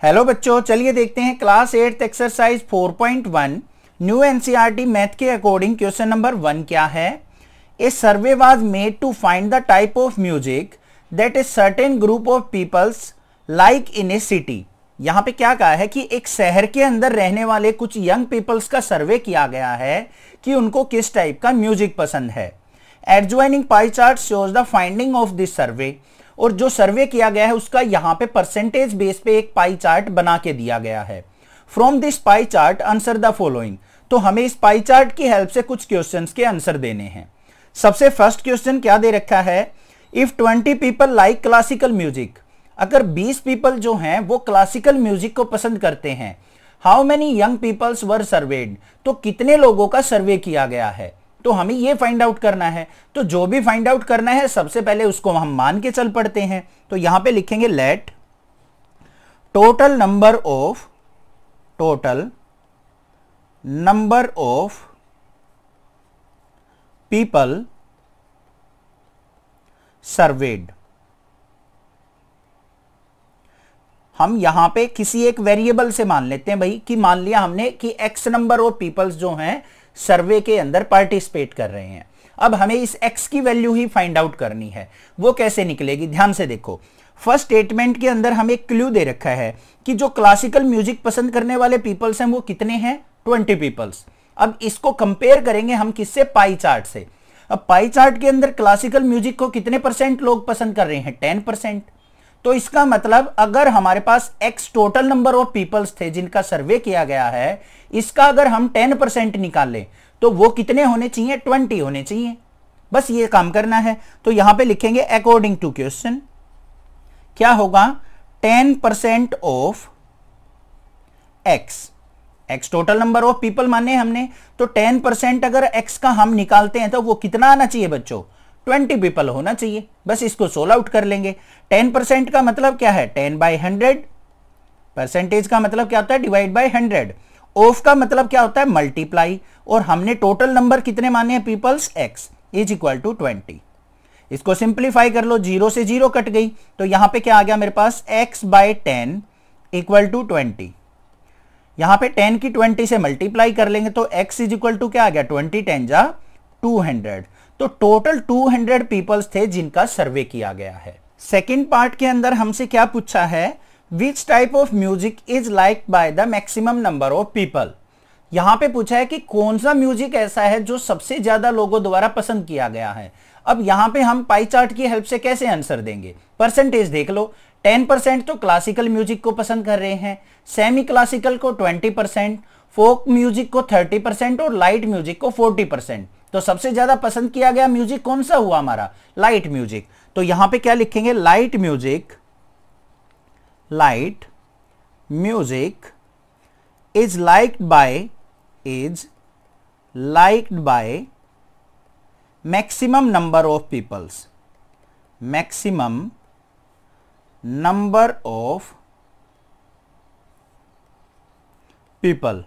Hello बच्चों, चलिए देखते हैं class 8 exercise 4.1 new NCERT math के अकॉर्डिंग क्वेश्चन नंबर 1 क्या है। A survey was made to find the type of music that a certain group of peoples like in a city. यहां पे क्या कहा है कि एक शहर के अंदर रहने वाले कुछ यंग पीपल्स का सर्वे किया गया है कि उनको किस टाइप का म्यूजिक पसंद है। Adjoining pie chart shows the finding of this survey, और जो सर्वे किया गया है उसका यहां पे परसेंटेज बेस पे एक पाई चार्ट बना के दिया गया है। From this pie chart answer the following. तो हमें इस पाई चार्ट की हेल्प से कुछ क्वेश्चंस के आंसर देने हैं। सबसे फर्स्ट क्वेश्चन क्या दे रखा है, if 20 people like classical music, अगर 20 पीपल जो हैं वो क्लासिकल म्यूजिक को पसंद करते हैं, how many young peoples were surveyed, तो कितने लोगों का सर्वे किया गया है। तो हमें ये फाइंड आउट करना है। तो जो भी फाइंड आउट करना है सबसे पहले उसको हम मान के चल पड़ते हैं। तो यहां पे लिखेंगे let total number of people served. हम यहां पे किसी एक वेरिएबल से मान लेते हैं भाई, कि मान लिया हमने कि x नंबर ऑफ पीपल्स जो हैं सर्वे के अंदर पार्टिसिपेट कर रहे हैं। अब हमें इस x की वैल्यू ही फाइंड आउट करनी है। वो कैसे निकलेगी, ध्यान से देखो। फर्स्ट स्टेटमेंट के अंदर हमें एक क्लू दे रखा है कि जो क्लासिकल म्यूजिक पसंद करने वाले पीपल्स हैं वो कितने हैं, 20 पीपल्स। अब इसको कंपेयर करेंगे हम किससे, पाई चार्ट से। अब पाई चार्ट के अंदर क्लासिकल म्यूजिक को कितने परसेंट लोग पसंद कर रहे हैं, 10%। तो इसका मतलब अगर हमारे पास x total number of peoples थे जिनका सर्वे किया गया है, इसका अगर हम 10% निकालें तो वो कितने होने चाहिए, 20 होने चाहिए। बस ये काम करना है। तो यहां पे लिखेंगे अकॉर्डिंग टू क्वेश्चन क्या होगा, 10% of x total number of people माने हमने, तो 10% अगर x का हम निकालते हैं तो वो कितना आना चाहिए बच्चों, 20 पीपल होना चाहिए। बस इसको सोल्व आउट कर लेंगे। 10% का मतलब क्या है, 10/100। परसेंटेज का मतलब क्या होता है, डिवाइड बाय 100। ऑफ का मतलब क्या होता है, मल्टीप्लाई। और हमने टोटल नंबर कितने माने हैं, peoples, x is equal to 20। इसको सिंप्लीफाई कर लो, 0 से 0 कट गई। तो यहां पे क्या आ गया मेरे पास, x/10 इक्वल टू 20। यहां पे 10 की 20 से मल्टीप्लाई कर लेंगे तो x इज इक्वल टू क्या आ गया, 20 10 जा 200। तो टोटल 200 पीपल्स थे जिनका सर्वे किया गया है। सेकंड पार्ट के अंदर हमसे क्या पूछा है, which type of music is like by the maximum number of people. यहां पे पूछा है कि कौन सा म्यूजिक ऐसा है जो सबसे ज्यादा लोगों द्वारा पसंद किया गया है। अब यहां पे हम पाई चार्ट की हेल्प से कैसे आंसर देंगे, परसेंटेज देख लो। 10% तो क्लासिकल म्यूजिक को पसंद कर रहे हैं, सेमी क्लासिकल को 20%, फोक म्यूजिक को 30% और लाइट म्यूजिक को 40%। तो सबसे ज्यादा पसंद किया गया म्यूजिक कौन सा हुआ हमारा, लाइट म्यूजिक। तो यहां पे क्या लिखेंगे, light music is liked by maximum number of peoples, maximum number of people.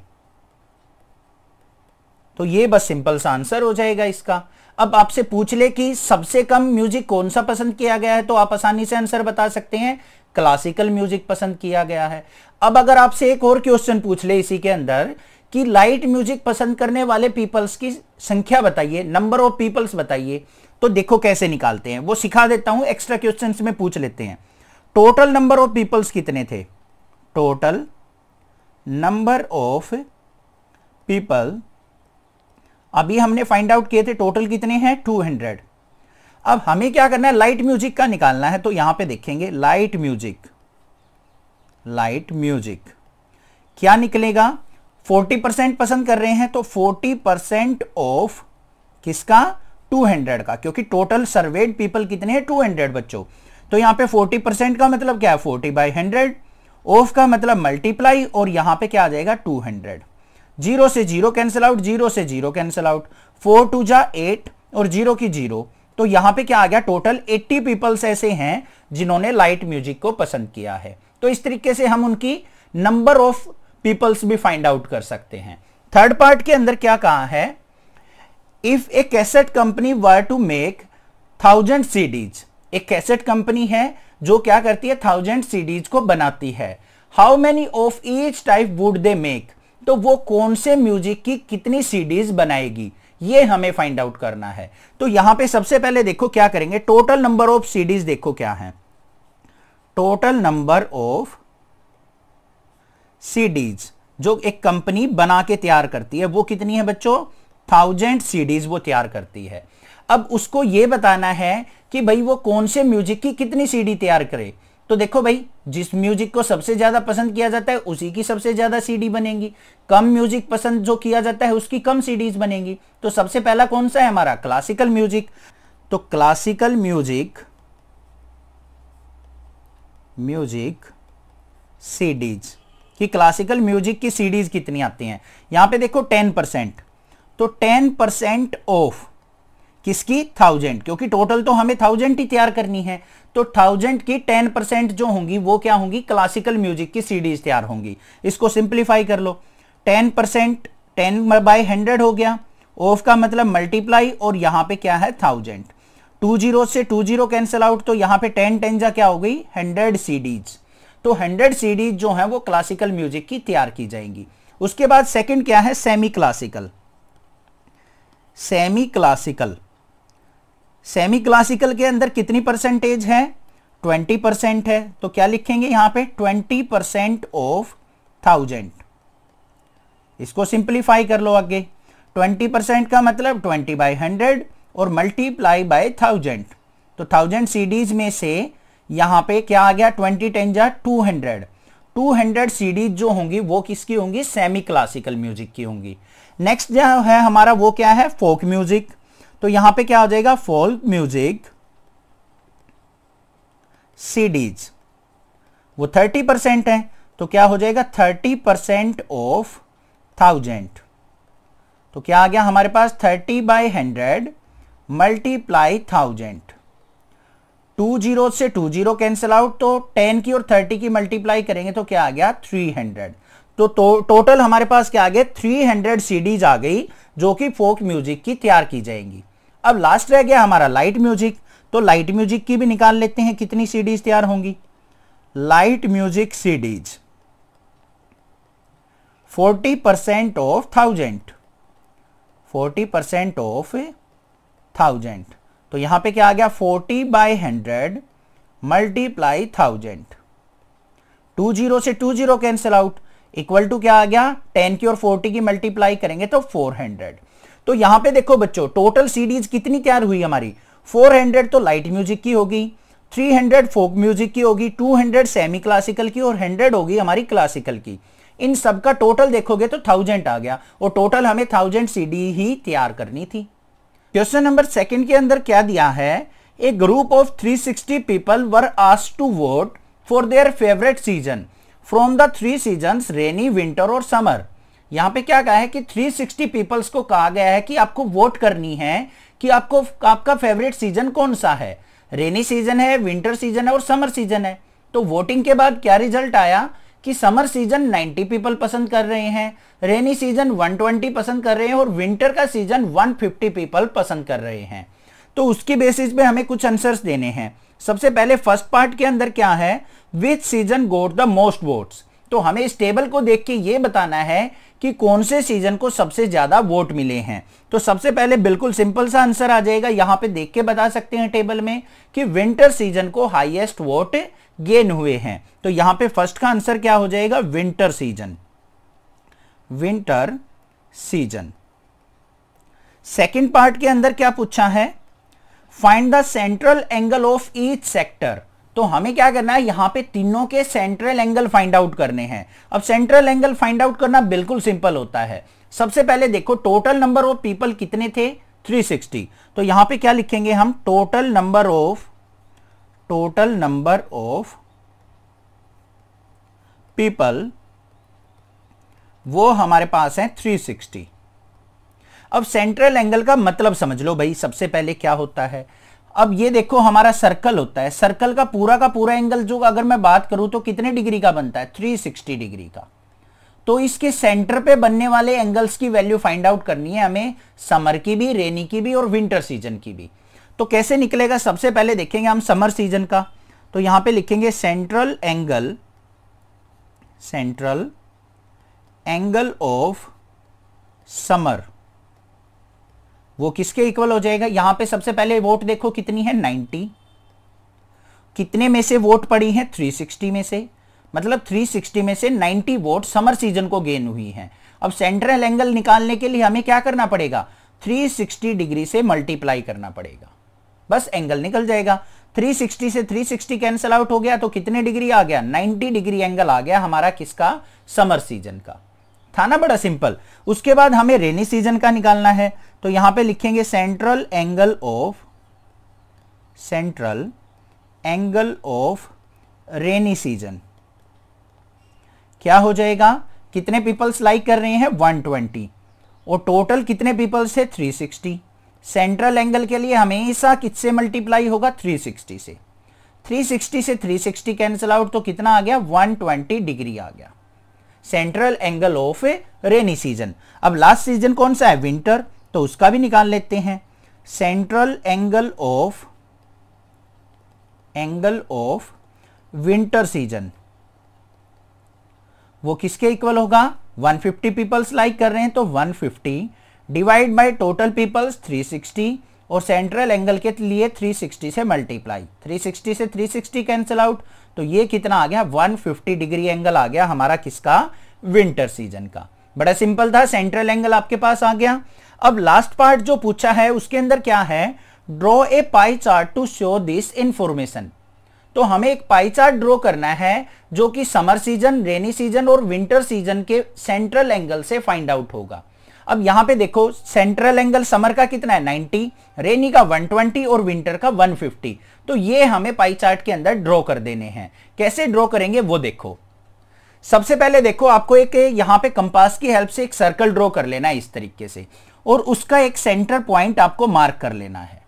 तो ये बस सिंपल सा आंसर हो जाएगा इसका। अब आपसे पूछ ले कि सबसे कम म्यूजिक कौन सा पसंद किया गया है, तो आप आसानी से आंसर बता सकते हैं, क्लासिकल म्यूजिक पसंद किया गया है। अब अगर आपसे एक और क्वेश्चन पूछ ले इसी के अंदर कि लाइट म्यूजिक पसंद करने वाले पीपल्स की संख्या बताइए, नंबर ऑफ पीपल्स बताइए, तो देखो कैसे निकालते हैं, वो सिखा देता हूं। एक्स्ट्रा क्वेश्चंस में पूछ लेते हैं। टोटल नंबर ऑफ पीपल्स कितने थे, टोटल नंबर ऑफ पीपल अभी हमने फाइंड आउट किए थे, टोटल कितने हैं, 200। अब हमें क्या करना है, लाइट म्यूजिक का निकालना है। तो यहां पे देखेंगे लाइट म्यूजिक क्या निकलेगा, 40% पसंद कर रहे हैं तो 40% ऑफ किसका, 200 का, क्योंकि टोटल सर्वेड पीपल कितने हैं, 200 बच्चों। तो यहां पे 40% का मतलब क्या है, 40/100। ऑफ का मतलब मल्टीप्लाई, और यहां पे क्या आ जाएगा, 200। 0 से 0 कैंसिल आउट, 0 से 0 कैंसिल आउट, 4 2 जा 8 और 0 की 0। तो यहां पे क्या आ गया, टोटल 80 पीपल्स ऐसे हैं जिन्होंने लाइट म्यूजिक को पसंद किया है। तो इस तरीके से हम उनकी नंबर ऑफ पीपल्स भी फाइंड आउट कर सकते हैं। थर्ड पार्ट के अंदर क्या कहा है, if a cassette company were to make 1000 CDs, एक कैसेट कंपनी है जो क्या करती है 1000 CDs को बनाती है, how many of each type would they make, तो वो कौन से म्यूजिक की कितनी सीडीज बनाएगी, ये हमें फाइंड आउट करना है। तो यहां पे सबसे पहले देखो क्या करेंगे, टोटल नंबर ऑफ सीडीज देखो क्या है, टोटल नंबर ऑफ सीडीज जो एक कंपनी बना के तैयार करती है वो कितनी है बच्चों, 1000 सीडीज वो तैयार करती है। अब उसको ये बताना है कि भाई वो कौन से म्यूजिक की कितनी सीडी तैयार करे। तो देखो भाई, जिस म्यूजिक को सबसे ज्यादा पसंद किया जाता है उसी की सबसे ज्यादा सीडी बनेगी, कम म्यूजिक पसंद जो किया जाता है उसकी कम सीडीज बनेगी। तो सबसे पहला कौन सा है हमारा, क्लासिकल म्यूजिक। तो क्लासिकल म्यूजिक सीडीज कि क्लासिकल म्यूजिक की सीडीज कितनी आती हैं, यहां पे देखो 10%, तो 10% ऑफ किसकी, 1000, क्योंकि टोटल तो हमें 1000 ही तैयार करनी है। तो 1000 की 10% जो होंगी वो क्या होंगी, क्लासिकल म्यूजिक की सीडीज तैयार होंगी। इसको सिंप्लीफाई कर लो, 10% 10/100 हो गया, ऑफ का मतलब मल्टीप्लाई, और यहां पे क्या है 1000, 20 से 20 कैंसिल आउट, तो यहां पे 10 जा क्या हो गई 100 सीडीज। तो 100 सीडीज जो है वो क्लासिकल म्यूजिक की तैयार की जाएंगी। उसके बाद सेकंड क्या है, सेमी क्लासिकल। सेमी क्लासिकल के अंदर कितनी परसेंटेज है, 20% है। तो क्या लिखेंगे यहां पे 20% ऑफ 1000। इसको सिंप्लीफाई कर लो आगे, 20% का मतलब 20/100 और मल्टीप्लाई बाय 1000। तो 1000 सीडीज में से यहां पे क्या आ गया, 20 10 जा 200। 200 सीडीज जो होंगी वो किसकी होंगी, सेमी क्लासिकल म्यूजिक की होंगी। नेक्स्ट जो है हमारा वो क्या है, फोक म्यूजिक। तो यहां पे क्या हो जाएगा, फोक म्यूजिक सीडीज वो 30% है, तो क्या हो जाएगा 30% ऑफ 1000। तो क्या आ गया हमारे पास 30/100 मल्टीप्लाई 1000। 20 से 20 कैंसिल आउट, तो 10 की और 30 की मल्टीप्लाई करेंगे तो क्या आ गया 300। तो टोटल हमारे पास क्या आ गया 300 सीडीज आ गई जो कि फोक म्यूजिक की तैयार की जाएंगी। अब लास्ट रह गया हमारा लाइट म्यूजिक। तो लाइट म्यूजिक की भी निकाल लेते हैं कितनी सीडीज तैयार होंगी। Light music CDs 40% of 1000, 40% of 1000। तो यहां पे क्या आ गया 40/100 मल्टीप्लाई 1000। 20 से 20 कैंसिल आउट, इक्वल टू क्या आ गया 10 की और 40 की मल्टीप्लाई करेंगे तो 400। तो यहां पे देखो बच्चों टोटल सीडीज कितनी तैयार हुई हमारी, 400 तो लाइट म्यूजिक की होगी, 300 फोक म्यूजिक की होगी, 200 सेमी क्लासिकल की और 100 होगी हमारी क्लासिकल की। इन सब का टोटल देखोगे तो 1000 आ गया और टोटल हमें 1000 सीडी ही तैयार करनी थी। क्वेश्चन नंबर 2 के अंदर क्या दिया है, a group of 360 people were asked to vote for their favourite season from the 3 seasons rainy, winter और समर। यहां पे क्या कहा है कि 360 पीपल्स को कहा गया है कि आपको वोट करनी है कि आपको आपका फेवरेट सीजन कौन सा है, रेनी सीजन है, विंटर सीजन है और समर सीजन है। तो वोटिंग के बाद क्या रिजल्ट आया कि समर सीजन 90 पीपल पसंद कर रहे हैं, रेनी सीजन 120 पसंद कर रहे हैं और विंटर का सीजन 150 पीपल पसंद कर रहे हैं। तो उसकी बेसिस पे हमें कुछ आंसर्स देने हैं। सबसे पहले फर्स्ट पार्ट के अंदर क्या है, विच season goat the most votes. तो हमें इस टेबल को देख के ये बताना है कि कौन से सीजन को सबसे ज्यादा वोट मिले हैं। तो सबसे पहले बिल्कुल सिंपल सा आंसर आ जाएगा, यहां पे देख के बता सकते हैं टेबल में कि विंटर सीजन को हाईएस्ट वोट गेन हुए हैं। तो यहां पे फर्स्ट का आंसर क्या हो जाएगा, winter season, winter season. Second part के अंदर क्या पूछा है, find the central angle of each sector. तो हमें क्या करना है, यहां पे तीनों के सेंट्रल एंगल फाइंड आउट करने हैं। अब सेंट्रल एंगल फाइंड आउट करना बिल्कुल सिंपल होता है। सबसे पहले देखो टोटल नंबर ऑफ पीपल कितने थे, 360। तो यहां पे क्या लिखेंगे हम, टोटल नंबर ऑफ पीपल वो हमारे पास है 360। अब सेंट्रल एंगल का मतलब समझ लो भाई, सबसे पहले क्या होता है। अब ये देखो हमारा सर्कल होता है, सर्कल का पूरा एंगल जो अगर मैं बात करूं तो कितने डिग्री का बनता है, 360 डिग्री का। तो इसके सेंटर पे बनने वाले एंगल्स की वैल्यू फाइंड आउट करनी है हमें, समर की भी, रेनी की भी और विंटर सीजन की भी। तो कैसे निकलेगा, सबसे पहले देखेंगे हम समर सीजन का। तो यहां पे लिखेंगे central angle central angle of summer, वो किसके इक्वल हो जाएगा? यहां पे सबसे पहले वोट देखो कितनी है, 90। कितने में से वोट पड़ी है? 360 में से। मतलब 360 में से 90 वोट समर सीजन को गेन हुई हैं। अब सेंट्रल एंगल निकालने के लिए हमें क्या करना पड़ेगा? 360 डिग्री से मल्टीप्लाई करना पड़ेगा, बस एंगल निकल जाएगा। 360 से 360 कैंसिल आउट हो गया तो कितने डिग्री आ गया? 90 डिग्री एंगल आ गया हमारा किसका? समर सीजन का। था ना बड़ा सिंपल। उसके बाद हमें रेनी सीजन का निकालना है, तो यहां पे लिखेंगे central angle of rainy season. क्या हो जाएगा? कितने पीपल्स लाइक कर रहे हैं? 120, और टोटल कितने पीपल्स है? 360। सेंट्रल एंगल के लिए हमेशा किससे मल्टीप्लाई होगा? 360 से। 360 से 360 कैंसिल आउट तो कितना आ गया? 120 डिग्री आ गया central angle of rainy season. अब लास्ट सीजन कौन सा है? विंटर, तो उसका भी निकाल लेते हैं। Central angle of winter season, वो किसके इक्वल होगा? 150 पीपल्स लाइक कर रहे हैं तो 150 डिवाइड बाय टोटल पीपल्स 360, और सेंट्रल एंगल के लिए 360 से मल्टीप्लाई। 360 से 360 कैंसिल आउट तो ये कितना आ गया? 150 डिग्री एंगल आ गया हमारा किसका? विंटर सीजन का। बड़ा सिंपल था, सेंट्रल एंगल आपके पास आ गया। अब लास्ट पार्ट जो पूछा है उसके अंदर क्या है? Draw a pie chart to show this information. तो हमें एक पाई चार्ट ड्रॉ करना है जो कि समर सीजन, रेनी सीजन और विंटर सीजन के सेंट्रल एंगल से फाइंड आउट होगा। अब यहां पे देखो सेंट्रल एंगल समर का कितना है? 90, रेनी का 120 और विंटर का 150। तो ये हमें पाई चार्ट के अंदर ड्रॉ कर देने हैं। कैसे ड्रॉ करेंगे वो देखो। सबसे पहले देखो आपको एक यहां पे कंपास की हेल्प से एक सर्कल ड्रॉ कर लेना है इस तरीके से, और उसका एक सेंटर पॉइंट आपको मार्क कर लेना है।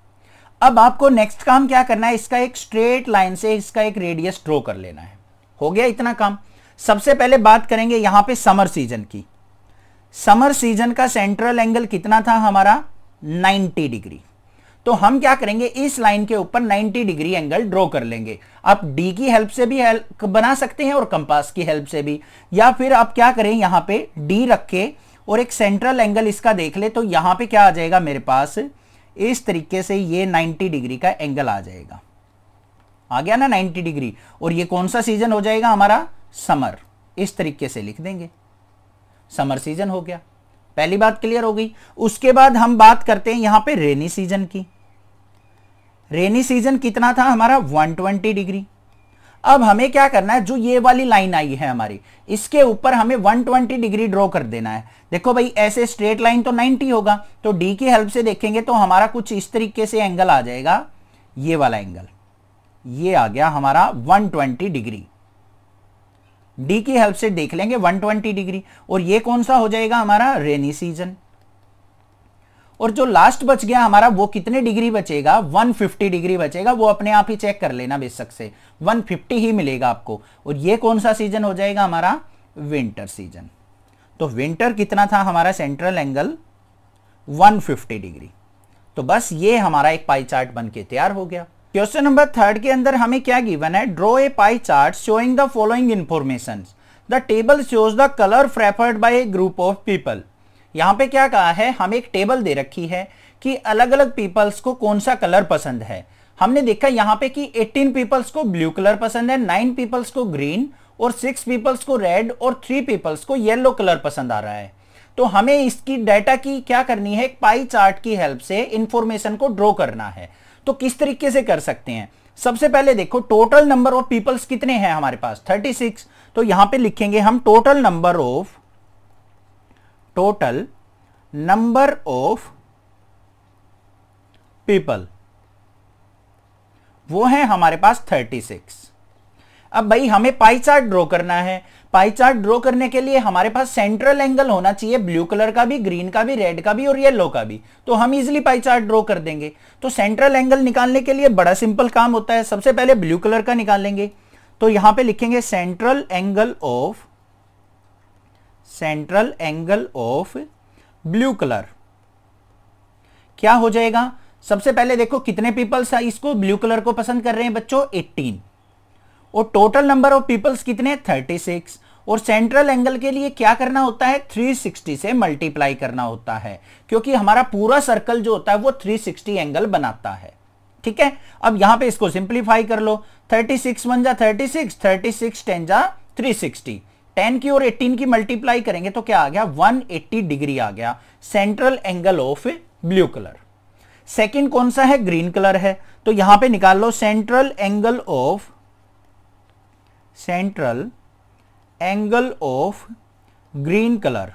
अब आपको नेक्स्ट काम क्या करना है? इसका एक स्ट्रेट लाइन से इसका एक रेडियस ड्रॉ कर लेना है। हो गया इतना काम। सबसे पहले बात करेंगे यहां पे समर सीजन की। समर सीजन का सेंट्रल एंगल कितना था हमारा? 90 डिग्री। तो हम क्या करेंगे? इस लाइन के ऊपर 90 डिग्री एंगल ड्रॉ कर लेंगे। आप डी की हेल्प से भी हेल्प बना सकते हैं और कंपास की हेल्प से भी, या फिर आप क्या करें यहां पे डी रख के और एक सेंट्रल एंगल इसका देख ले, तो यहां पे क्या आ जाएगा मेरे पास? इस तरीके से ये 90 डिग्री का एंगल आ जाएगा। आ गया ना 90 डिग्री। और ये कौन सा सीजन हो जाएगा हमारा? समर। इस तरीके से लिख देंगे, समर सीजन हो गया। पहली बात क्लियर हो गई। उसके बाद हम बात करते हैं यहां पे रेनी सीजन की। रेनी सीजन कितना था हमारा? 120 डिग्री। अब हमें क्या करना है? जो ये वाली लाइन आई है हमारी, इसके ऊपर हमें 120 डिग्री ड्रॉ कर देना है। देखो भाई ऐसे स्ट्रेट लाइन तो 90 होगा, तो डी की हेल्प से देखेंगे तो हमारा कुछ इस तरीके से एंगल आ जाएगा। ये वाला एंगल, ये आ गया हमारा 120 डिग्री। डी की हेल्प से देख लेंगे 120 डिग्री। और ये कौन सा हो जाएगा हमारा? Rainy season. और जो लास्ट बच गया हमारा वो कितने डिग्री बचेगा? 150 डिग्री बचेगा। वो अपने आप ही चेक कर लेना बेशक से, 150 ही मिलेगा आपको। और ये कौन सा सीजन हो जाएगा हमारा? Winter season. तो विंटर कितना था हमारा सेंट्रल एंगल? 150 डिग्री। तो बस ये हमारा एक पाई चार्ट बन के तैयार हो गया। क्वेश्चन नंबर 3 के अंदर हमें क्या गिवन है? Draw a pie chart showing the following information. The table shows the colour preferred bye A group of people. यहां पे क्या कहा है? हमें एक टेबल दे रखी है कि अलग अलग पीपल्स को कौन सा कलर पसंद है। हमने देखा यहां पे कि 18 पीपल्स को ब्लू कलर पसंद है, 9 पीपल्स को ग्रीन, और 6 पीपल्स को रेड, और 3 पीपल्स को येलो कलर पसंद आ रहा है। तो हमें इसकी डाटा की क्या करनी है? एक पाई चार्ट की हेल्प से इंफॉर्मेशन को ड्रॉ करना है। तो किस तरीके से कर सकते हैं? सबसे पहले देखो टोटल नंबर ऑफ पीपल्स कितने हैं हमारे पास? 36। तो यहां पे लिखेंगे हम टोटल नंबर ऑफ पीपल, वो है हमारे पास 36। अब भाई हमें पाई चार्ट ड्रॉ करना है। पाई चार्ट ड्रॉ करने के लिए हमारे पास सेंट्रल एंगल होना चाहिए ब्लू कलर का भी, ग्रीन का भी, रेड का भी और येलो का भी। तो हम इजीली पाई चार्ट ड्रॉ कर देंगे। तो सेंट्रल एंगल निकालने के लिए बड़ा सिंपल काम होता है। सबसे पहले ब्लू कलर का निकालेंगे। तो यहां पे लिखेंगे central angle of blue colour. क्या हो जाएगा? सबसे पहले देखो कितने पीपल्स इसको ब्लू कलर को पसंद कर रहे हैं बच्चों? 18। और टोटल नंबर ऑफ पीपल्स कितने? 36। और सेंट्रल एंगल के लिए क्या करना होता है, 360 से मल्टीप्लाई करना होता है, क्योंकि हमारा पूरा सर्कल जो होता है वो 360 एंगल बनाता है। ठीक है, अब यहां पे इसको सिंप्लीफाई कर लो, 36 1 जा 36, 36 10 जा 360, 10 की और 18 की मल्टीप्लाई करेंगे तो क्या आ गया, 180 डिग्री आ गया central angle of blue colour. Second कौन सा है, ग्रीन कलर है, तो यहां पे निकाल लो central angle of green colour.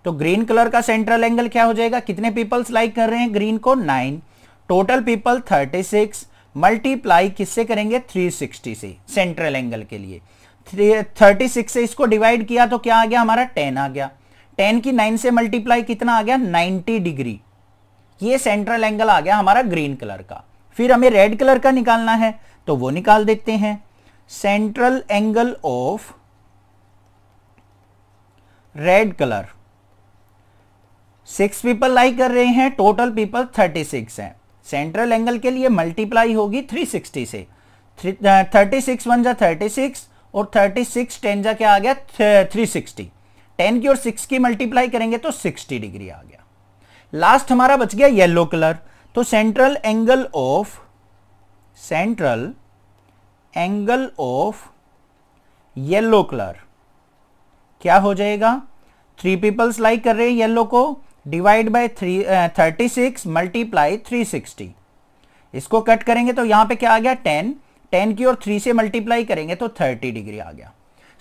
तो ग्रीन कलर का सेंट्रल एंगल क्या हो जाएगा, कितने पीपल्स लाइक कर रहे हैं ग्रीन को, 9, टोटल पीपल 36, मल्टीप्लाई किससे करेंगे, 360 से सेंट्रल एंगल के लिए। 36 से इसको डिवाइड किया तो क्या आ गया हमारा, 10 आ गया, 10 की 9 से मल्टीप्लाई कितना आ गया, 90 डिग्री। ये सेंट्रल एंगल आ गया हमारा ग्रीन कलर का। फिर हमें रेड कलर का निकालना है तो वो निकाल देते हैं, central angle of red colour. 6 people like कर रहे हैं, टोटल पीपल 36 हैं, सेंट्रल एंगल के लिए मल्टीप्लाई होगी 360 से, 36 1 जा 36 और 36 10 जा क्या आ गया, 360, 10 की और 6 की मल्टीप्लाई करेंगे तो 60 डिग्री आ गया। लास्ट हमारा बच गया येलो कलर, तो central angle of yellow colour क्या हो जाएगा, 3 पीपल्स लाइक कर रहे हैं येलो को, डिवाइड बाय 36 मल्टीप्लाई 360, इसको कट करेंगे तो यहां पे क्या आ गया, 10 की और 3 से मल्टीप्लाई करेंगे तो 30 डिग्री आ गया।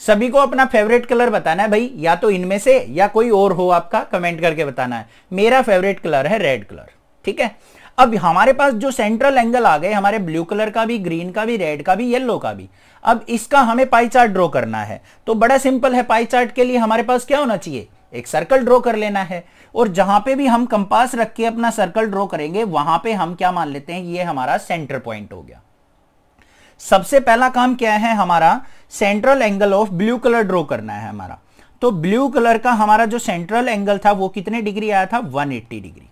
सभी को अपना फेवरेट कलर बताना है भाई, या तो इनमें से या कोई और हो आपका, कमेंट करके बताना है। मेरा फेवरेट कलर है रेड कलर। ठीक है, अब हमारे पास जो सेंट्रल एंगल आ गए हमारे ब्लू कलर का भी, ग्रीन का भी, रेड का भी, येलो का भी। अब इसका हमें पाई चार्ट ड्रॉ करना है, तो बड़ा सिंपल है, पाई चार्ट के लिए हमारे पास क्या होना चाहिए, एक सर्कल ड्रॉ कर लेना है, और जहां पे भी हम कंपास रख के अपना सर्कल ड्रॉ करेंगे वहां पे हम क्या मान लेते हैं, ये हमारा सेंटर पॉइंट हो गया। सबसे पहला काम क्या है हमारा, central angle of blue colour draw करना है हमारा। तो ब्लू कलर का हमारा जो सेंट्रल एंगल था वो कितने डिग्री आया था, 180 डिग्री।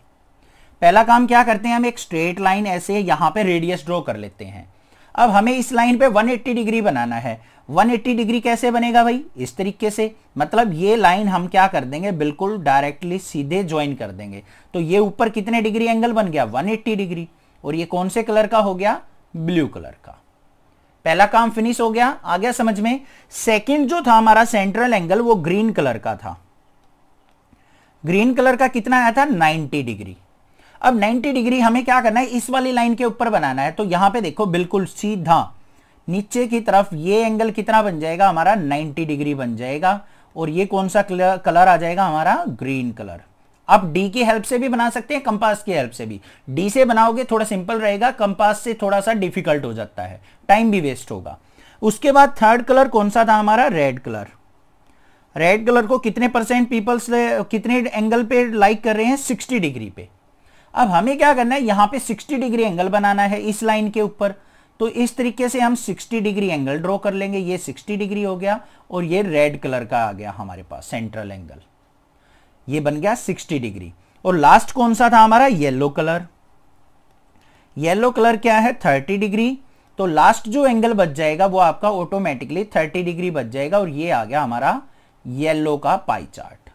पहला काम क्या करते हैं, हम एक स्ट्रेट लाइन ऐसे यहां पे रेडियस ड्रॉ कर लेते हैं। अब हमें इस लाइन पे 180 डिग्री बनाना है। 180 डिग्री कैसे बनेगा भाई, इस तरीके से, मतलब ये लाइन हम क्या कर देंगे, बिल्कुल डायरेक्टली सीधे ज्वाइन कर देंगे। तो ये ऊपर कितने डिग्री एंगल बन गया, 180 डिग्री, और ये कौन से कलर का हो गया, ब्लू कलर का। पहला काम फिनिश हो गया, आ गया समझ में। सेकंड जो था हमारा सेंट्रल एंगल वो ग्रीन कलर का था। ग्रीन कलर का कितना आया था, 90 डिग्री। अब 90 डिग्री हमें क्या करना है, इस वाली लाइन के ऊपर बनाना है। तो यहां पे देखो बिल्कुल सीधा नीचे की तरफ ये एंगल कितना बन जाएगा हमारा, 90 डिग्री बन जाएगा, और ये कौन सा कलर आ जाएगा हमारा, ग्रीन कलर। आप डी की हेल्प से भी बना सकते हैं, कंपास की हेल्प से भी। डी से बनाओगे थोड़ा सिंपल रहेगा, कंपास से थोड़ा सा डिफिकल्ट हो जाता है, टाइम भी वेस्ट होगा। उसके बाद थर्ड कलर कौन सा था हमारा, रेड कलर। रेड कलर को कितने परसेंट पीपल्स कितने एंगल पे लाइक कर रहे हैं, 60 डिग्री पे। अब हमें क्या करना है, यहां पे 60 डिग्री एंगल बनाना है इस लाइन के ऊपर। तो इस तरीके से हम 60 डिग्री एंगल ड्रॉ कर लेंगे। ये 60 डिग्री हो गया, और ये रेड कलर का आ गया हमारे पास सेंट्रल एंगल, ये बन गया 60 डिग्री। और लास्ट कौन सा था हमारा, येलो कलर। येलो कलर क्या है, 30 डिग्री। तो लास्ट जो एंगल बच जाएगा वो आपका ऑटोमेटिकली 30 डिग्री बच जाएगा, और ये आ गया हमारा येलो का पाई चार्ट।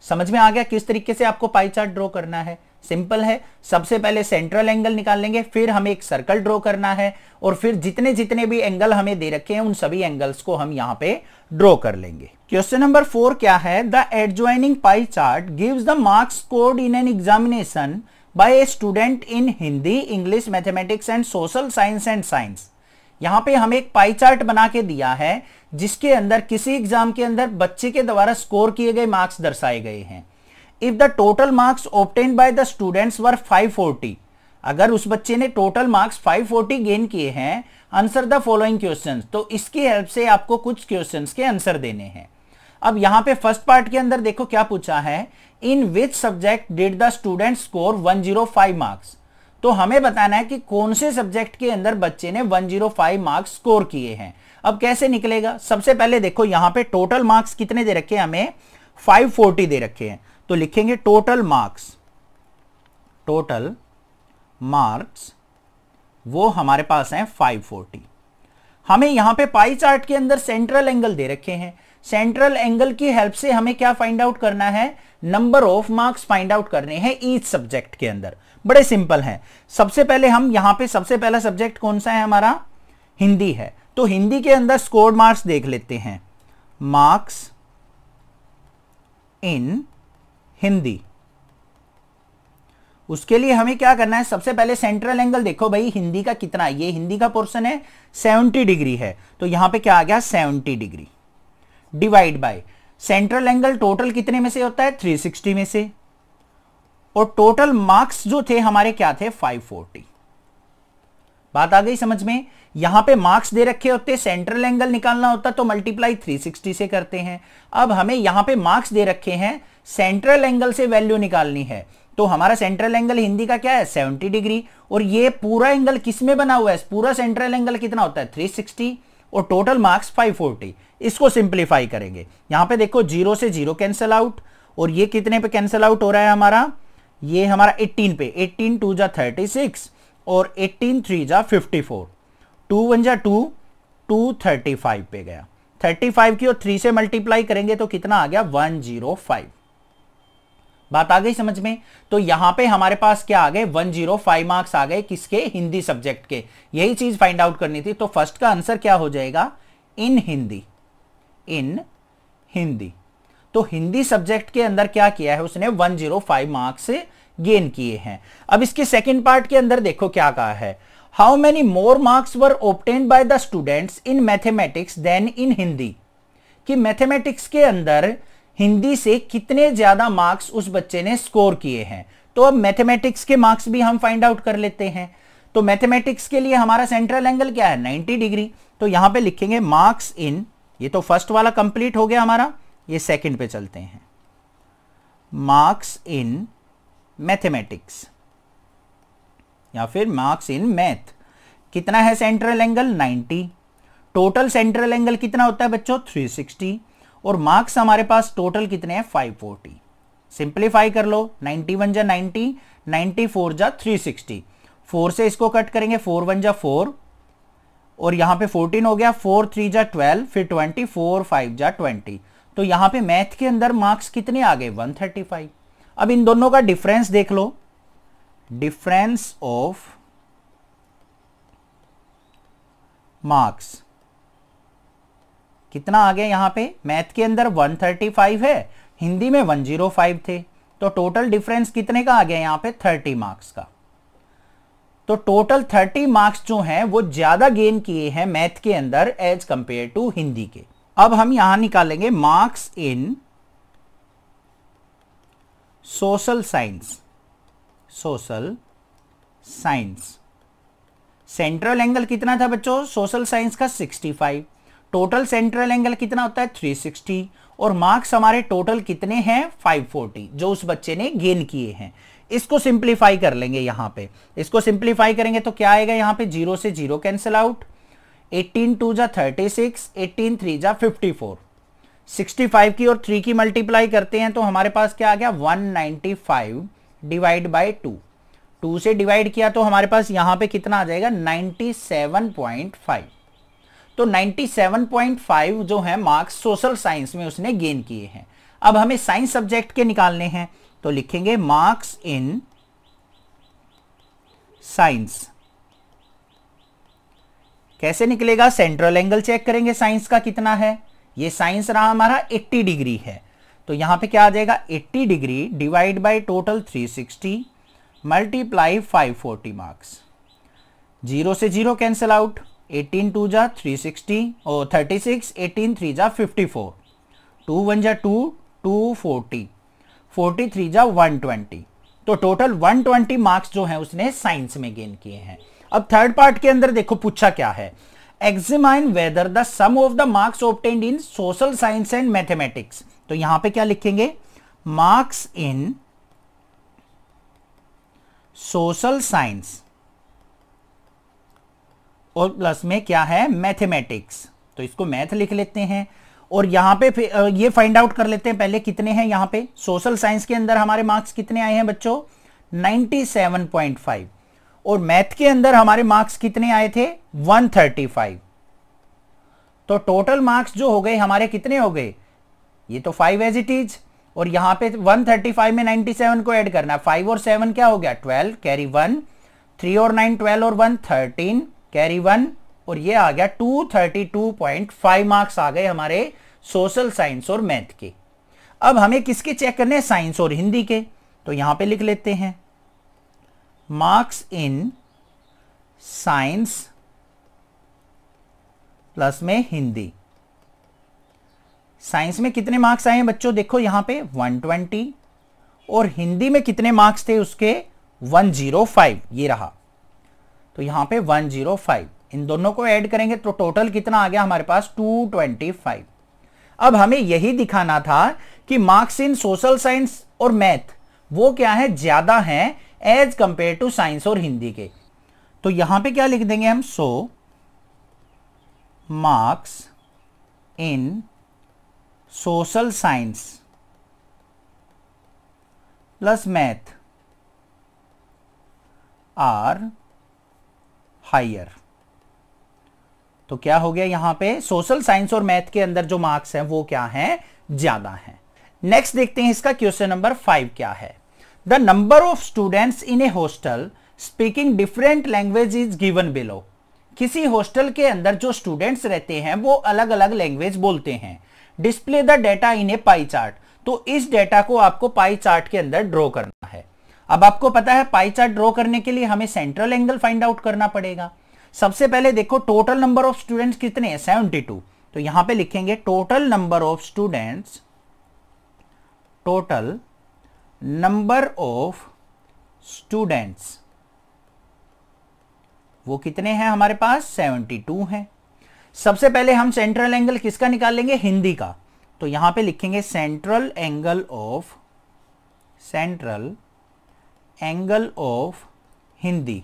समझ में आ गया किस तरीके से आपको पाई चार्ट ड्रॉ करना है। सिंपल है, सबसे पहले सेंट्रल एंगल निकाल लेंगे, फिर हमें एक सर्कल ड्रॉ करना है, और फिर जितने जितने भी एंगल हमें दे रखे हैं उन सभी एंगल्स को हम यहां पे ड्रॉ कर लेंगे। क्वेश्चन नंबर 4 क्या है, the adjoining pie chart gives the marks scored in an examination by a student in Hindi, English, mathematics and social science and science. यहां पे हमें एक पाई चार्ट बना के दिया है जिसके अंदर किसी एग्जाम के अंदर बच्चे के द्वारा स्कोर किए गए मार्क्स दर्शाए गए हैं। If the total marks obtained by the students were 540, अगर उस बच्चे ने टोटल मार्क्स 540 गेन किए हैं, आंसर द फॉलोइंग क्वेश्चंस। तो इसकी हेल्प से आपको कुछ क्वेश्चंस के आंसर देने हैं। अब यहां पे फर्स्ट पार्ट के अंदर देखो क्या पूछा है, in which subject did the student score 105 marks. तो हमें बताना है कि कौन से सब्जेक्ट के अंदर बच्चे ने 105 मार्क्स स्कोर किए हैं। अब कैसे निकलेगा, सबसे पहले देखो यहां पे टोटल मार्क्स कितने दे रखे हैं, हमें 540 दे रखे हैं। तो लिखेंगे टोटल मार्क्स वो हमारे पास हैं 540। हमें यहां पे पाई चार्ट के अंदर सेंट्रल एंगल दे रखे हैं। सेंट्रल एंगल की हेल्प से हमें क्या फाइंड आउट करना है, number of marks find out करने हैं ईच सब्जेक्ट के अंदर। बड़े सिंपल हैं। सबसे पहले हम यहां पे सबसे पहला सब्जेक्ट कौन सा है हमारा, हिंदी है। तो हिंदी के अंदर स्कोर मार्क्स देख लेते हैं, मार्क्स इन हिंदी। उसके लिए हमें क्या करना है, सबसे पहले सेंट्रल एंगल देखो भाई हिंदी का कितना, ये हिंदी का पोर्शन है 70 डिग्री है, तो यहां पे क्या आ गया 70 degree divide by central angle total कितने में से होता है 360 में से, और टोटल मार्क्स जो थे हमारे क्या थे 540। बात आ गई समझ में। यहां पे मार्क्स दे रखे होते, सेंट्रल एंगल निकालना होता तो मल्टीप्लाई 360 से करते हैं। अब हमें यहां पे मार्क्स दे रखे हैं, सेंट्रल एंगल से वैल्यू निकालनी है, तो हमारा सेंट्रल एंगल हिंदी का क्या है 70 डिग्री, और ये पूरा एंगल किस में बना हुआ है, पूरा सेंट्रल एंगल कितना होता है 360, और टोटल मार्क्स 540। इसको सिंप्लीफाई करेंगे, यहां पे देखो 0 से 0 कैंसिल आउट, और ये कितने पे कैंसिल आउट हो रहा है हमारा, ये हमारा 18 पे, 18 2 जा 36 और 18 3 जा 54, 2 1 जा 2, 235 पे गया। 35 की और 3 से मल्टीप्लाई करेंगे तो कितना आ गया 105। बात आ गई समझ में। तो यहां पे हमारे पास क्या आ गए 105 मार्क्स आ गए, किसके, हिंदी सब्जेक्ट के। यही चीज फाइंड आउट करनी थी। तो फर्स्ट का आंसर क्या हो जाएगा, इन हिंदी, इन हिंदी। तो हिंदी सब्जेक्ट के अंदर क्या किया है उसने 105 मार्क्स गेन किए हैं। अब इसके सेकंड पार्ट के अंदर देखो क्या कहा है, how many more marks were obtained by the students in mathematics than in Hindi, कि मैथमेटिक्स के अंदर हिंदी से कितने ज्यादा मार्क्स उस बच्चे ने स्कोर किए हैं। तो अब मैथमेटिक्स के मार्क्स भी हम फाइंड आउट कर लेते हैं। तो मैथमेटिक्स के लिए हमारा सेंट्रल एंगल क्या है 90 डिग्री, तो यहां पे लिखेंगे मार्क्स इन, ये तो फर्स्ट वाला कंप्लीट हो गया हमारा, ये सेकंड पे चलते हैं, मार्क्स इन मैथमेटिक्स या फिर मार्क्स इन मैथ। कितना है central angle 90, total central angle कितना होता है बच्चों 360, और मार्क्स हमारे पास टोटल कितने हैं 540। सिंप्लीफाई कर लो, 91 जा 90, 94 जा 360, 4 से इसको कट करेंगे, 4 1 जा 4, और यहां पे 14 हो गया, 4 3 जा 12, फिर 20, 4 5 जा 20। तो यहां पे मैथ के अंदर मार्क्स कितने आ गए 135। अब इन दोनों का डिफरेंस देख लो, डिफरेंस ऑफ मार्क्स कितना आ गया, यहां पे मैथ के अंदर 135 है, हिंदी में 105 थे, तो टोटल डिफरेंस कितने का आ गया यहां पे 30 मार्क्स का। तो टोटल 30 मार्क्स जो हैं वो ज्यादा गेन किए हैं मैथ के अंदर एज कंपेयर टू हिंदी के। अब हम यहां निकालेंगे marks in social science, social science. Central angle कितना था बच्चों सोशल साइंस का 65, टोटल सेंट्रल एंगल कितना होता है 360, और मार्क्स हमारे टोटल कितने हैं 540 जो उस बच्चे ने गेन किए हैं। इसको सिंप्लीफाई कर लेंगे, यहां पे इसको सिंप्लीफाई करेंगे तो क्या आएगा, यहां पे 0 से 0 कैंसिल आउट, 18 2 जा 36, 18 3 जा 54, 65 की और 3 की मल्टीप्लाई करते हैं तो हमारे पास क्या आ गया 195 डिवाइड बाय 2, 2 से डिवाइड किया तो हमारे पास यहां पे कितना आ जाएगा 97.5। तो 97.5 जो है मार्क्स सोशल साइंस में उसने गेन किए हैं। अब हमें साइंस सब्जेक्ट के निकालने हैं, तो लिखेंगे मार्क्स इन साइंस। कैसे निकलेगा, सेंट्रल एंगल चेक करेंगे साइंस का कितना है, ये साइंस रहा हमारा 80 डिग्री है, तो यहां पे क्या आ जाएगा 80 degree divide by total 360 multiply 540 marks. 0 से 0 कैंसिल आउट, 18 2 जा 360 और 36, 18 3 जा 54, 2 1 जा 2, 240, 43 जा 120। तो टोटल 120 मार्क्स जो है उसने साइंस में गेन किए हैं। अब थर्ड पार्ट के अंदर देखो पूछा क्या है, examine whether the sum of the marks obtained in social science and mathematics. तो यहां पे क्या लिखेंगे, मार्क्स इन सोशल साइंस और प्लस में क्या है मैथमेटिक्स, तो इसको मैथ लिख लेते हैं। और यहां पे ये फाइंड आउट कर लेते हैं पहले कितने हैं, यहां पे सोशल साइंस के अंदर हमारे मार्क्स कितने आए हैं बच्चों 97.5, और मैथ के अंदर हमारे मार्क्स कितने आए थे 135। तो टोटल मार्क्स जो हो गए हमारे कितने हो गए, ये तो 5 एज इट इज, और यहां पे 135 में 97 को ऐड करना है। 5 और 7 क्या हो गया 12 कैरी 1, 3 और 9 12 और 1 13 कैरी 1, और ये आ गया 232.5 मार्क्स आ गए हमारे सोशल साइंस और मैथ के। अब हमें किसके चेक करने हैं, साइंस और हिंदी के। तो यहां पे लिख लेते हैं मार्क्स इन साइंस प्लस में हिंदी। साइंस में कितने मार्क्स आए हैं बच्चों, देखो यहां पे 120, और हिंदी में कितने मार्क्स थे उसके 105, ये रहा। तो यहां पे 105, इन दोनों को ऐड करेंगे तो टोटल कितना आ गया हमारे पास 225। अब हमें यही दिखाना था कि मार्क्स इन सोशल साइंस और मैथ वो क्या है, ज्यादा हैं एज कंपेयर टू साइंस और हिंदी के। तो यहां पे क्या लिख देंगे हम, so marks in social science plus math are higher. तो क्या हो गया यहां पे, सोशल साइंस और मैथ के अंदर जो मार्क्स हैं वो क्या हैं, ज्यादा हैं। नेक्स्ट देखते हैं इसका क्वेश्चन नंबर 5 क्या है। The number of students in A hostel speaking different language is given below. किसी हॉस्टल के अंदर जो स्टूडेंट्स रहते हैं वो अलग अलग लैंग्वेज बोलते हैं। Display the data in A pie chart. तो इस डेटा को आपको पाई चार्ट के अंदर ड्रॉ करना है। अब आपको पता है पाई चार्ट ड्रॉ करने के लिए हमें सेंट्रल एंगल फाइंड आउट करना पड़ेगा। सबसे पहले देखो टोटल नंबर ऑफ स्टूडेंट्स कितने हैं 72। तो यहां पे लिखेंगे total number of students, total number of students वो कितने हैं हमारे पास 72 हैं। सबसे पहले हम सेंट्रल एंगल किसका निकालेंगे, हिंदी का। तो यहां पे लिखेंगे सेंट्रल एंगल ऑफ हिंदी।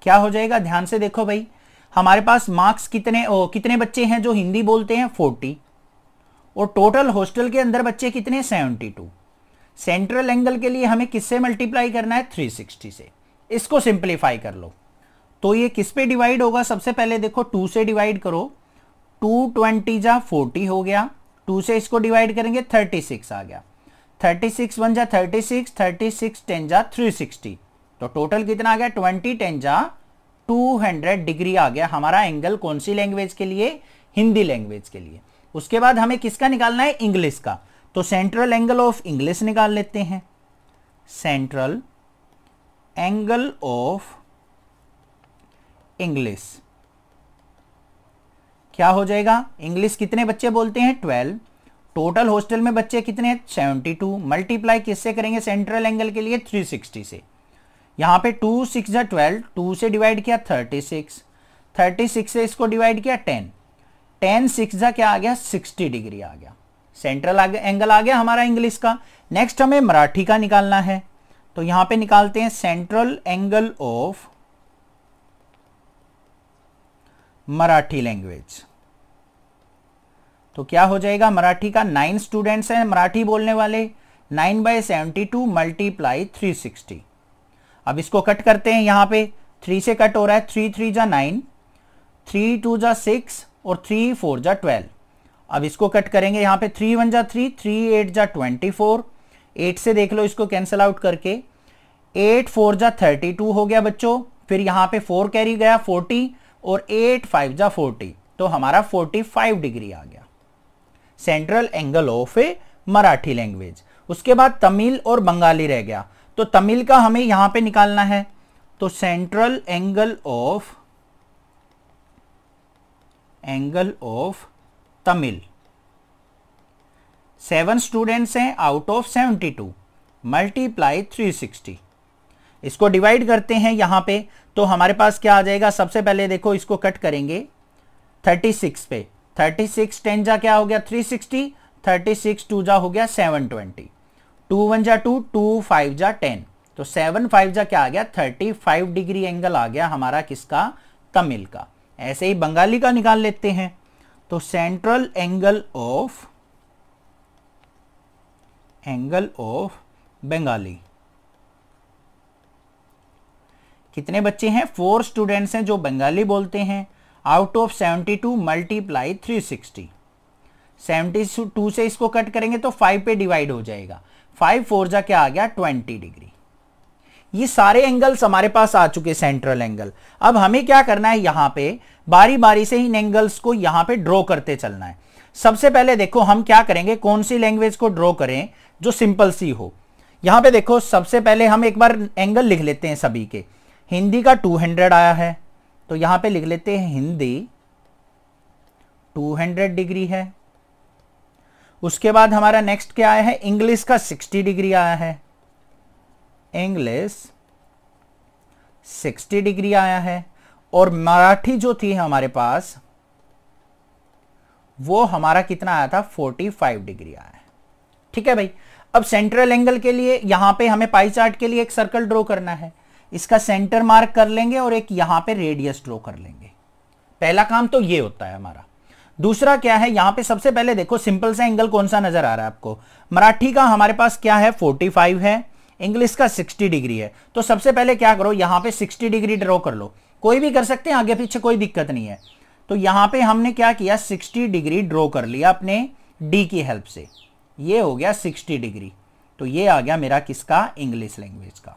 क्या हो जाएगा, ध्यान से देखो भाई, हमारे पास मार्क्स कितने बच्चे हैं जो हिंदी बोलते हैं 40, और टोटल हॉस्टल के अंदर बच्चे कितने 72। सेंट्रल एंगल के लिए हमें किससे मल्टीप्लाई करना है 360 से। इसको सिंप्लीफाई कर लो तो ये किस पे डिवाइड होगा, सबसे पहले देखो 2 से डिवाइड करो, 220 जा 40 हो गया, 2 से इसको डिवाइड करेंगे 36 आ गया, 36 1 जा 36, 36 10 जा 360। तो टोटल कितना आ गया 20 10 जा 200 डिग्री आ गया हमारा एंगल। कौन सी लैंग्वेज के लिए, हिंदी लैंग्वेज के लिए। उसके बाद हमें किसका निकालना है, इंग्लिश का। तो सेंट्रल एंगल ऑफ इंग्लिश निकाल लेते हैं। सेंट्रल एंगल ऑफ इंग्लिश क्या हो जाएगा, इंग्लिश कितने बच्चे बोलते हैं 12, टोटल हॉस्टल में बच्चे कितने हैं 72, मल्टीप्लाई किससे करेंगे सेंट्रल एंगल के लिए 360 से। यहां पे 2 6 जा 12, 2 से डिवाइड किया 36, 36 से इसको डिवाइड किया 10, 10 6 जा क्या आ गया 60 डिग्री आ गया। सेंट्रल एंगल आ गया हमारा इंग्लिश का। नेक्स्ट हमें मराठी का निकालना है। तो यहां पे निकालते हैं central angle of Marathi language. तो क्या हो जाएगा, मराठी का 9 स्टूडेंट्स हैं मराठी बोलने वाले, 9/72 मल्टीप्लाई 360। अब इसको कट करते हैं, यहां पे 3 से कट हो रहा है, 3 3 जा 9, 3 2 जा 6 और 3 4 जा 12। अब इसको कट करेंगे, यहां पे 3 1 जा 3, 3 8 जा 24, 8 से देख लो इसको कैंसिल आउट करके, 8 4 जा 32 हो गया बच्चों। फिर यहां पे 4 कैरी गया 40, और 8 5 जा 40, तो हमारा 45 डिग्री आ गया central angle of A Marathi language. उसके बाद तमिल और बंगाली रह गया। तो तमिल का हमें यहां पे निकालना है। तो central angle of Tamil, 7 students हैं आउट ऑफ 72 मल्टीप्लाई 360। इसको डिवाइड करते हैं यहां पे, तो हमारे पास क्या आ जाएगा, सबसे पहले देखो इसको कट करेंगे 36 पे, 36 10 जा क्या हो गया 360, 36 2 जा हो गया 720, 2 1 जा 2, 2 5 जा 10, तो 7 5 जा क्या आ गया 35 डिग्री एंगल आ गया हमारा किसका, तमिल का। ऐसे ही बंगाली का निकाल लेते हैं। तो सेंट्रल एंगल ऑफ बंगाली, कितने बच्चे हैं 4 स्टूडेंट्स हैं जो बंगाली बोलते हैं। आउट ऑफ 72 मल्टीप्लाई 360, 72 से इसको कट करेंगे तो 5 पे डिवाइड हो जाएगा, 5 4 जा क्या आ गया 20 डिग्री। ये सारे एंगल्स हमारे पास आ चुके सेंट्रल एंगल। अब हमें क्या करना है, यहां पे बारी बारी से इन एंगल्स को यहां पे ड्रॉ करते चलना है। सबसे पहले देखो हम क्या करेंगे, कौन सी लैंग्वेज को ड्रॉ करें जो सिंपल सी हो। यहां पे देखो सबसे पहले हम एक बार एंगल लिख लेते हैं सभी के। हिंदी का 200 आया है तो यहां पे लिख लेते हैं हिंदी 200 डिग्री है। उसके बाद हमारा नेक्स्ट क्या आया है, इंग्लिश का 60 डिग्री आया है, इंग्लिश 60 डिग्री आया है। और मराठी जो थी हमारे पास वो हमारा कितना आया था, 45 डिग्री आया है। ठीक है भाई। अब सेंट्रल एंगल के लिए यहां पे हमें पाई चार्ट के लिए एक सर्कल ड्रॉ करना है, इसका सेंटर मार्क कर लेंगे और एक यहां पे रेडियस ड्रॉ कर लेंगे। पहला काम तो ये होता है हमारा। दूसरा क्या है, यहां पे सबसे पहले देखो सिंपल सा एंगल कौन सा नजर आ रहा है आपको, मराठी का हमारे पास क्या है 45 है, इंग्लिश का 60 डिग्री है। तो सबसे पहले क्या करो, यहां पे 60 डिग्री ड्रॉ कर लो, कोई भी कर सकते हैं, आगे पीछे कोई दिक्कत नहीं है। तो यहां पे हमने क्या किया 60 डिग्री ड्रॉ कर लिया अपने डी की हेल्प से, ये हो गया 60 डिग्री। तो ये आ गया मेरा किसका, इंग्लिश लैंग्वेज का।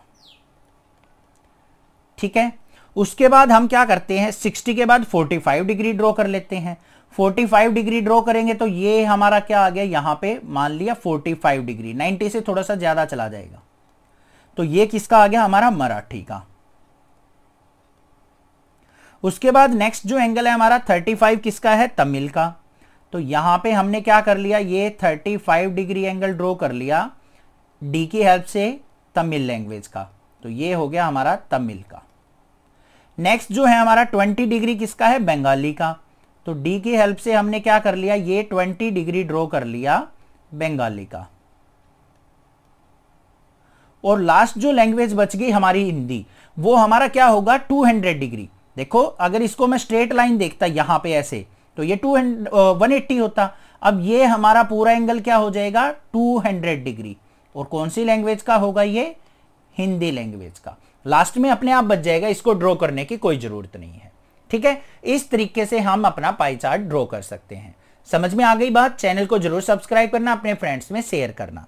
ठीक है। उसके बाद हम क्या करते हैं, 60 के बाद 45 डिग्री ड्रॉ कर लेते हैं। 45 डिग्री ड्रॉ करेंगे तो ये हमारा क्या आ गया, यहां पे मान लिया 45 डिग्री, 90 से थोड़ा सा ज्यादा चला जाएगा। तो ये किसका आ गया, हमारा मराठी का। उसके बाद नेक्स्ट जो एंगल है हमारा 35 किसका है, तमिल का। तो यहां पे हमने क्या कर लिया, ये 35 डिग्री एंगल ड्रॉ कर लिया डी की हेल्प से तमिल लैंग्वेज का। तो ये हो गया हमारा तमिल का। नेक्स्ट जो है हमारा 20 डिग्री किसका है, बंगाली का। तो डी की हेल्प से हमने क्या कर लिया, ये 20 डिग्री ड्रॉ कर लिया बंगाली का। और लास्ट जो लैंग्वेज बच गई हमारी हिंदी, वो हमारा क्या होगा 200 डिग्री। देखो अगर इसको मैं स्ट्रेट लाइन देखता यहां पे ऐसे, तो ये 180 होता। अब ये हमारा पूरा एंगल क्या हो जाएगा 200 डिग्री। और कौन सी लैंग्वेज का होगा, ये हिंदी लैंग्वेज का। लास्ट में अपने आप बच जाएगा, इसको ड्रॉ करने की कोई जरूरत नहीं है। ठीक है। इस तरीके से हम अपना पाई चार्ट ड्रॉ कर सकते हैं। समझ में आ गई बात? चैनल को जरूर सब्सक्राइब करना, अपने फ्रेंड्स में शेयर करना।